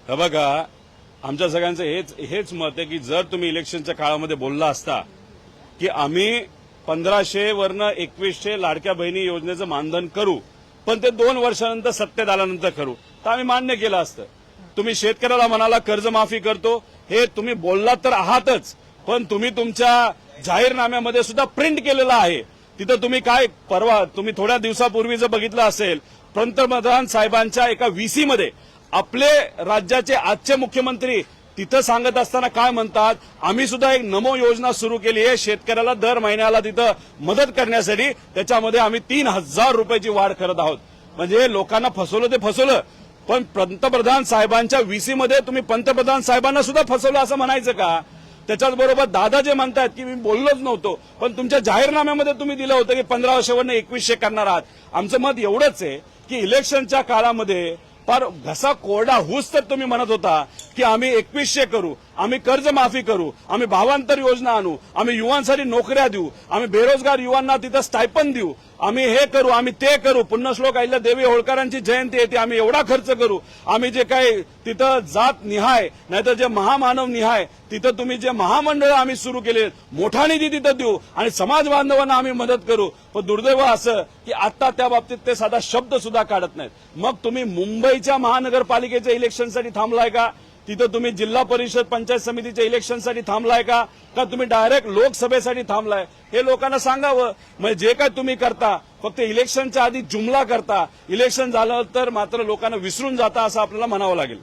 हे बघा, आमच्या सगळ्यांचं हेच मत आहे की जर तुम्ही इलेक्शनच्या काळामध्ये बोलला असता की आम्ही 1500 वरनं 2100 लाडक्या बहिणी योजनेचं मानधन करू, पण ते 2 वर्षानंतर सत्तेत आल्यानंतर करू, तर आम्ही मान्य केलं असतं. तुम्ही शेतकऱ्याला म्हणाला कर्जमाफी करतो, हे तुम्ही बोललात तर आहातच, पण तुम्ही तुमच्या जाहीरनाम्यामध्ये सुद्धा प्रिंट केलेलं आहे. तिथं तुम्ही काय परवा तुम्ही थोड्या दिवसापूर्वी जर बघितलं असेल, पंतप्रधान साहेबांच्या एका व्हीसी मध्ये आपले राज्याचे आजचे मुख्यमंत्री तिथं सांगत असताना काय म्हणतात, आम्ही सुद्धा एक नमो योजना सुरू केली आहे शेतकऱ्याला दर महिन्याला तिथं मदत करण्यासाठी, त्याच्यामध्ये आम्ही 3000 रुपयाची वाढ करत आहोत. म्हणजे लोकांना फसवलं ते फसवलं, पण पंतप्रधान साहेबांच्या व्हीसी मध्ये तुम्ही पंतप्रधान साहेबांना सुद्धा फसवलं असं म्हणायचं का? त्याच्याचबरोबर दादा जे म्हणतात की मी बोललोच नव्हतो, पण तुमच्या जाहीरनाम्यामध्ये तुम्ही दिलं होतं की 1500 वरनं 2100 करणार आहात. आमचं मत एवढंच आहे की इलेक्शनच्या काळामध्ये फार घसा कोरडा होऊस तर तुम्ही म्हणत होता की आम्ही 2100 करू, आम्ही कर्जमाफी करू, आम्ही भावांतर योजना आणू, आम्ही युवांसाठी नोकऱ्या देऊ, आम्ही बेरोजगार युवांना तिथं स्टायपन देऊ, आम्ही हे करू, आम्ही ते करू, पुण्यश्लोक अहिल्या देवी होळकरांची जयंती येते, आम्ही एवढा खर्च करू, आम्ही जे काही तिथं जात निहाय नाहीतर जे महामानव निहाय तिथं तुम्ही जे महामंडळ आम्ही सुरू केले मोठा निधी तिथं देऊ आणि समाज बांधवांना आम्ही मदत करू. पण दुर्दैव असं की आता त्या बाबतीत ते साधा शब्द सुद्धा काढत नाहीत. मग तुम्ही मुंबईच्या महानगरपालिकेच्या इलेक्शनसाठी थांबलाय का? तिथं तुम्ही जिल्हा परिषद पंचायत समितीच्या इलेक्शनसाठी थांबलाय का तुम्ही डायरेक्ट लोकसभेसाठी थांबलाय? हे लोकांना सांगावं. म्हणजे जे काय तुम्ही करता फक्त इलेक्शनच्या आधी जुमला करता, इलेक्शन झालं तर मात्र लोकांना विसरून जाता असं आपल्याला म्हणावं लागेल.